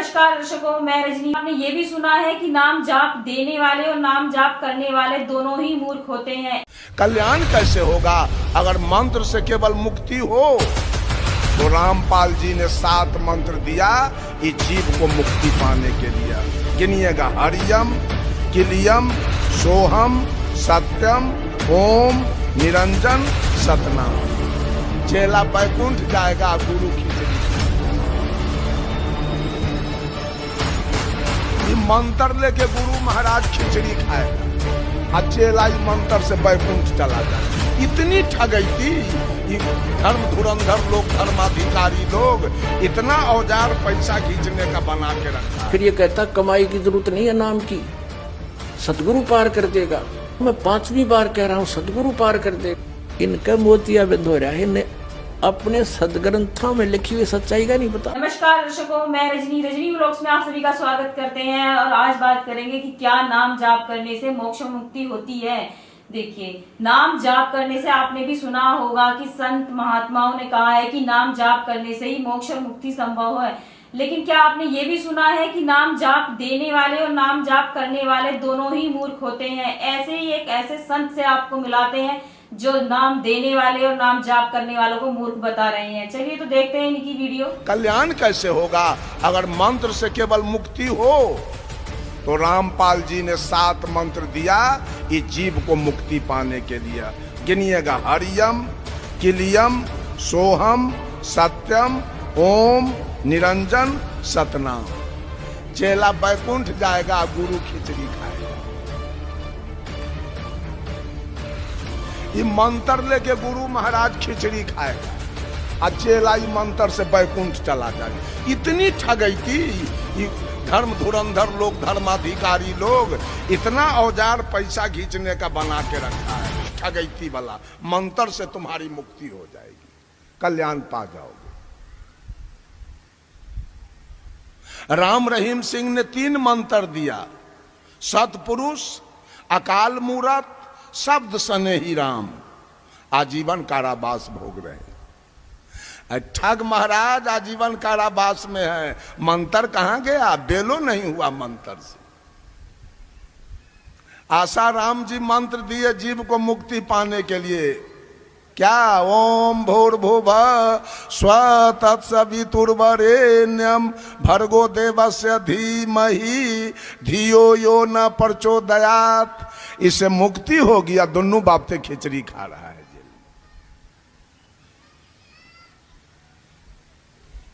नमस्कार दर्शकों, मैं रजनी। आपने ये भी सुना है कि नाम जाप देने वाले और नाम जाप करने वाले दोनों ही मूर्ख होते हैं। कल्याण कैसे होगा अगर मंत्र से केवल मुक्ति हो? तो रामपाल जी ने 7 मंत्र दिया इस जीव को मुक्ति पाने के लिए। गिनिएगा, हरियम, किलियम, सोहम, सत्यम, ओम, निरंजन, सतनाम। चेला बैकुंठ जाएगा, गुरु खिचड़ी। मंत्र लेके गुरु महाराज खिचड़ी खाएगा, चेला मंत्र से बैकुंठ चला जाए। इतनी ठगैती धर्म धुरंधर लोग, धर्माधिकारी लोग, इतना औजार पैसा खींचने का बना के रखा। फिर ये कहता कमाई की जरूरत नहीं है नाम की, सतगुरु पार कर देगा। मैं 5वीं बार कह रहा हूँ, सतगुरु पार कर देगा। इनका मोतिया बिंद हो रहा है, इन्हें अपने सदग्रंथों में लिखी हुई सच्चाई का नहीं पता। नमस्कार दर्शकों, मैं रजनी व्लॉग्स में आप सभी का स्वागत करते हैं। और आज बात करेंगे कि क्या नाम जाप करने से मोक्ष मुक्ति होती है। देखिए, नाम जाप करने से आपने भी सुना होगा कि संत महात्माओं ने कहा है कि नाम जाप करने से ही मोक्ष और मुक्ति संभव है। लेकिन क्या आपने ये भी सुना है कि नाम जाप देने वाले और नाम जाप करने वाले दोनों ही मूर्ख होते हैं। ऐसे ही एक ऐसे संत से आपको मिलाते हैं जो नाम देने वाले और नाम जाप करने वालों को मूर्ख बता रहे हैं। चलिए तो देखते हैं इनकी वीडियो। कल्याण कैसे होगा अगर मंत्र से केवल मुक्ति हो? तो रामपाल जी ने 7 मंत्र दिया इस जीव को मुक्ति पाने के लिए। गिनिएगा, हरियम, किलियम, सोहम, सत्यम, ओम, निरंजन, सतनाम। चेला बैकुंठ जाएगा, गुरु खिचड़ी खाएगा। ये मंत्र लेके गुरु महाराज खिचड़ी खाएगा, चेला मंत्र से बैकुंठ चला जाए। इतनी ठगैती धर्म धुरंधर लोग, धर्माधिकारी लोग, इतना औजार पैसा खींचने का बना के रखा है ठगैती वाला। मंत्र से तुम्हारी मुक्ति हो जाएगी, कल्याण पा जाओगे। राम रहीम सिंह ने 3 मंत्र दिया, सतपुरुष, अकाल मूरत, शब्द सने ही राम। आजीवन कारावास भोग रहे हैं। ठग महाराज आजीवन कारावास में है। मंत्र कहां गया? बेलो नहीं हुआ मंत्र से। आसाराम जी मंत्र दिए जीव को मुक्ति पाने के लिए। क्या? ओम भूर्भुवः स्वः तत्सवितुर्वरेण्यं भर्गो देवस्य धीमहि धियो यो न प्रचोदयात्। इससे मुक्ति हो गया। दोनों बापते खिचड़ी खा रहा है।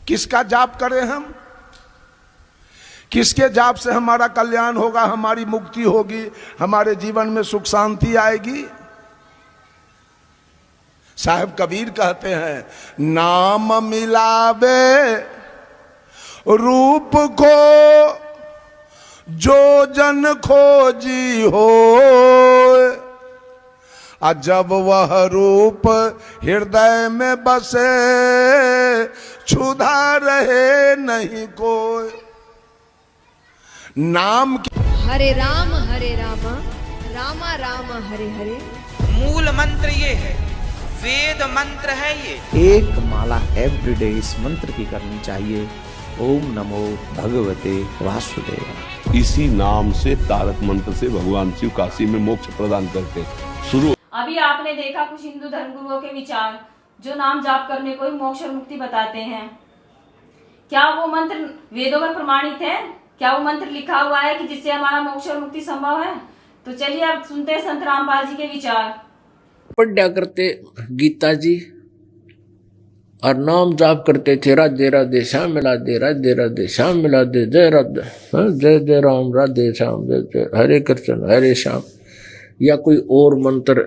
किसका जाप करें हम? किसके जाप से हमारा कल्याण होगा, हमारी मुक्ति होगी, हमारे जीवन में सुख शांति आएगी? साहब कबीर कहते हैं, नाम मिलावे रूप को जो जन खोजी हो, जब वह रूप हृदय में बसे क्षुधा रहे नहीं कोई। नाम हरे राम रामा राम हरे हरे। मूल मंत्र ये है, वेद मंत्र है ये। एक माला एवरीडे इस मंत्र की करनी चाहिए। ओम नमो भगवते वासुदेव। इसी नाम से तारक मंत्र से भगवान शिव काशी में मोक्ष प्रदान करते हैं। शुरू। अभी आपने देखा कुछ हिंदू धर्मगुरुओं के विचार जो नाम जाप करने को ही मोक्ष और मुक्ति बताते हैं। क्या वो मंत्र वेदों में प्रमाणित है? क्या वो मंत्र लिखा हुआ है कि जिससे हमारा मोक्ष और मुक्ति संभव है? तो चलिए अब सुनते हैं संत रामपाल जी के विचार। पढ़ा करते गीता जी और नाम जाप करते थे, राधे राधे श्याम मिला दे, राधे राधे श्याम मिला दे, जय राधे, जय जय राम, राधे श्याम, जय जय हरे कृष्ण हरे श्याम, या कोई और मंत्र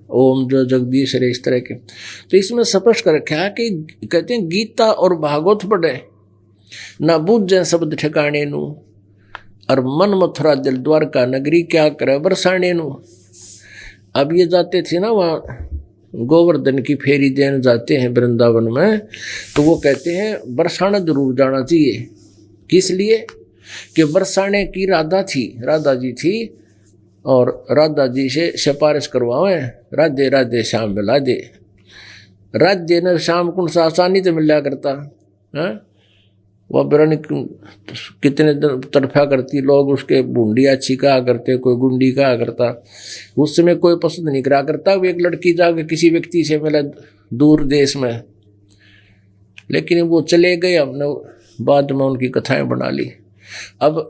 ओम जो जगदीश रे, इस तरह के। तो इसमें स्पष्ट कर रखा है कि कहते हैं गीता और भागवत पढ़े ना बूझे शब्द ठिकाने नू, और मन मथुरा दिल द्वारका नगरी क्या करे बरसाने नू। अब ये जाते थे ना वहाँ गोवर्धन की फेरी देने जाते हैं वृंदावन में, तो वो कहते हैं बरसाना जरूर जाना चाहिए। किस लिए? कि बरसाने की राधा जी थी और राधा जी से सिफारिश करवावे, राधे राधे श्याम मिला दे। राधे ने श्याम कुण सा आसानी से मिला करता है। वह बिरन कितने तरफा करती, लोग उसके बूंदिया अच्छी कहा करते, कोई गुंडी कहा करता। उस समय कोई पसंद नहीं करा करता। वो एक लड़की जाकर किसी व्यक्ति से मिला दूर देश में, लेकिन वो चले गए, हमने बाद में उनकी कथाएं बना ली। अब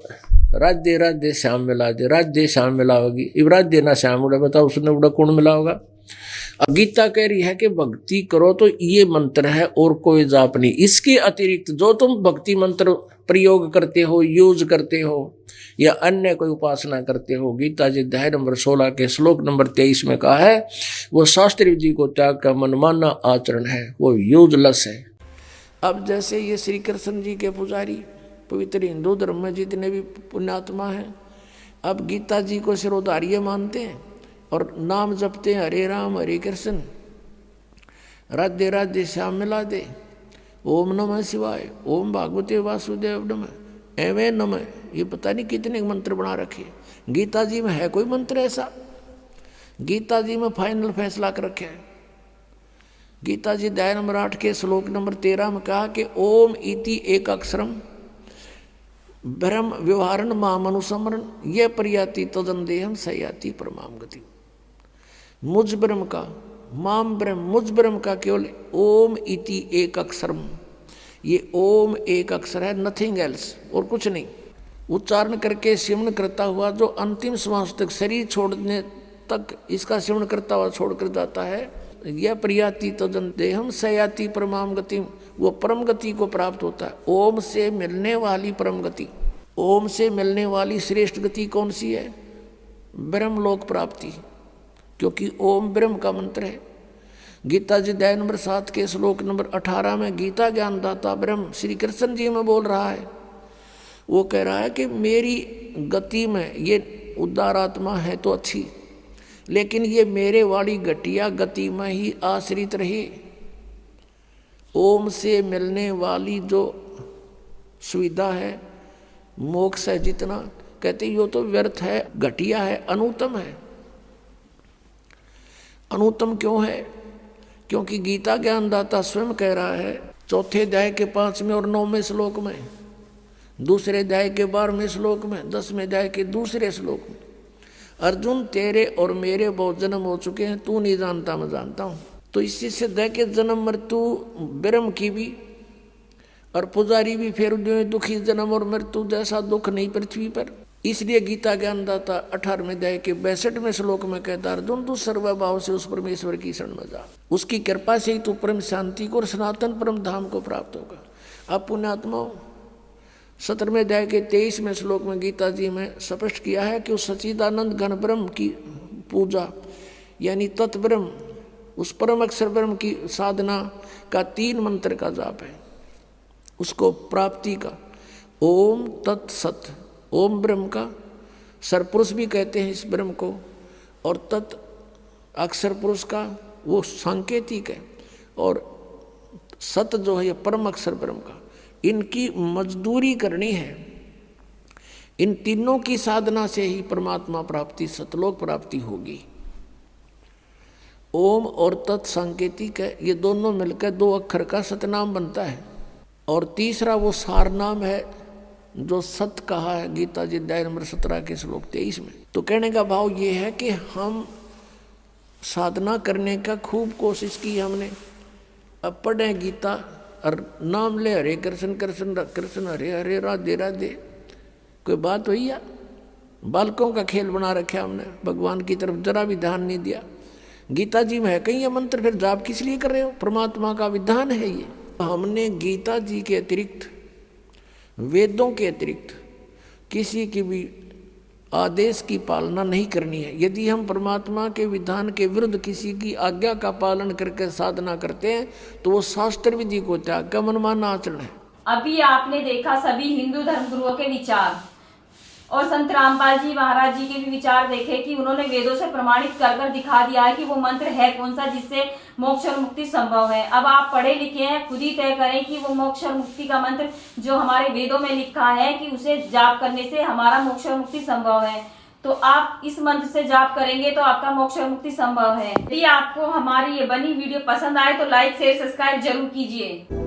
राधे राधे श्याम मिला दे, राधे श्याम मिला होगी, अब राधे ना श्याम उड़ा, बताओ उसने उड़ा कौन मिला होगा। अब गीता कह रही है कि भक्ति करो तो ये मंत्र है और कोई जाप नहीं। इसके अतिरिक्त जो तुम भक्ति मंत्र प्रयोग करते हो, यूज करते हो या अन्य कोई उपासना करते हो, गीता जी अध्याय नंबर 16 के श्लोक नंबर 23 में कहा है वो शास्त्री जी को त्याग का मनमाना आचरण है, वो यूजलेस है। अब जैसे ये श्री कृष्ण जी के पुजारी पवित्र हिंदू धर्म में जितने भी पुण्यात्मा हैं, अब गीता जी को सिरोधार्य मानते हैं और नाम जपते हैं हरे राम हरे कृष्ण, राधे राधे श्याम मिला दे, ओम नमः शिवाय, ओम भागवते वासुदेव नमः, एवं नमः, ये पता नहीं कितने मंत्र बना रखे। गीता जी में है कोई मंत्र ऐसा? गीता जी में फाइनल फैसला कर रखे है। गीता जी अध्याय नंबर 8 के श्लोक नंबर 13 में कहा कि ओम इति एक अक्षरम ब्रह्म व्यवहारण मामनुसमरण ये प्रयाति तदंदेहम सयाति परमाम गति। मुझ ब्रह्म का, माम ब्रह्म, मुझ ब्रह्म का केवल ओम इति एक अक्षरम, ये ओम एक अक्षर है, नथिंग एल्स, और कुछ नहीं। उच्चारण करके सिमरण करता हुआ जो अंतिम श्वास तक, शरीर छोड़ने तक इसका सिमरण करता हुआ छोड़कर जाता है, यह प्रियाति तदन देहम सयाति परमाम गति, वो परम गति को प्राप्त होता है। ओम से मिलने वाली परम गति, ओम से मिलने वाली श्रेष्ठ गति कौन सी है? ब्रह्मलोक प्राप्ति, क्योंकि ओम ब्रह्म का मंत्र है। गीता जी अध्याय नंबर 7 के श्लोक नंबर 18 में गीता ज्ञानदाता ब्रह्म श्री कृष्ण जी में बोल रहा है, वो कह रहा है कि मेरी गति में ये उदार आत्मा है तो अच्छी, लेकिन ये मेरे वाली घटिया गति में ही आश्रित रही। ओम से मिलने वाली जो सुविधा है, मोक्ष है जितना, कहते यो तो व्यर्थ है, घटिया है, अनुत्तम है। अनुत्तम क्यों है? क्योंकि गीता ज्ञानदाता स्वयं कह रहा है चौथे अध्याय के 5वें और 9वें श्लोक में, दूसरे अध्याय के 12वें श्लोक में, 10वें अध्याय के दूसरे श्लोक में, अर्जुन तेरे और मेरे बहुत जन्म हो चुके हैं, तू नहीं जानता मैं जानता हूं। तो इसी से दे के जन्म मृत्यु ब्रह्म की भी और पुजारी भी फिर दुखी जन्म और मृत्यु जैसा दुख नहीं पृथ्वी पर। इसलिए गीता ज्ञानदाता 18वें अध्याय के 62वें श्लोक में कहता अर्जुन तू सर्वभाव से उस परमेश्वर की शरण में जा, उसकी कृपा से ही तू परम शांति को और सनातन परम धाम को प्राप्त होगा। अब पुण्यात्माओं 17वें अध्याय के 23वें श्लोक में गीता जी में स्पष्ट किया है कि उस सच्चिदानंद घन ब्रह्म की पूजा यानी तत्ब्रह्म, उस परम अक्षर ब्रह्म की साधना का 3 मंत्र का जाप है, उसको प्राप्ति का। ओम तत्सत, ओम ब्रह्म का सरपुरुष भी कहते हैं इस ब्रह्म को, और तत् अक्षर पुरुष का वो सांकेतिक है, और सत जो है ये परम अक्षर ब्रह्म का। इनकी मजदूरी करनी है। इन तीनों की साधना से ही परमात्मा प्राप्ति, सतलोक प्राप्ति होगी। ओम और तत् सांकेतिक है, ये दोनों मिलकर 2 अक्षर का सतनाम बनता है। और तीसरा वो सार नाम है जो सत कहा है गीता जी अध्याय नंबर 17 के श्लोक 23 में। तो कहने का भाव ये है कि हम साधना करने का खूब कोशिश की हमने, अब पढ़े गीता और नाम ले हरे कृष्ण कृष्ण कृष्ण हरे हरे राधे राधे, कोई बात हुई या? बालकों का खेल बना रखा हमने, भगवान की तरफ जरा भी ध्यान नहीं दिया। गीता जी में है कहीं ये मंत्र, फिर जाप किस लिए कर रहे हो? परमात्मा का विधान है ये। हमने गीता जी के अतिरिक्त, वेदों के अतिरिक्त किसी की भी आदेश की पालना नहीं करनी है। यदि हम परमात्मा के विधान के विरुद्ध किसी की आज्ञा का पालन करके साधना करते हैं तो वो शास्त्र विधि को त्याग का मनमाना आचरण है। अभी आपने देखा सभी हिंदू धर्मगुरुओं के विचार, और संत रामपाल जी महाराज जी के भी विचार देखे कि उन्होंने वेदों से प्रमाणित कर कर दिखा दिया है कि वो मंत्र है कौन सा जिससे मोक्ष और मुक्ति संभव है। अब आप पढ़े लिखे हैं, खुद ही तय करें कि वो मोक्ष और मुक्ति का मंत्र जो हमारे वेदों में लिखा है कि उसे जाप करने से हमारा मोक्ष और मुक्ति संभव है, तो आप इस मंत्र से जाप करेंगे तो आपका मोक्ष और मुक्ति संभव है। यदि आपको हमारी ये बनी वीडियो पसंद आए तो लाइक शेयर सब्सक्राइब जरूर कीजिए।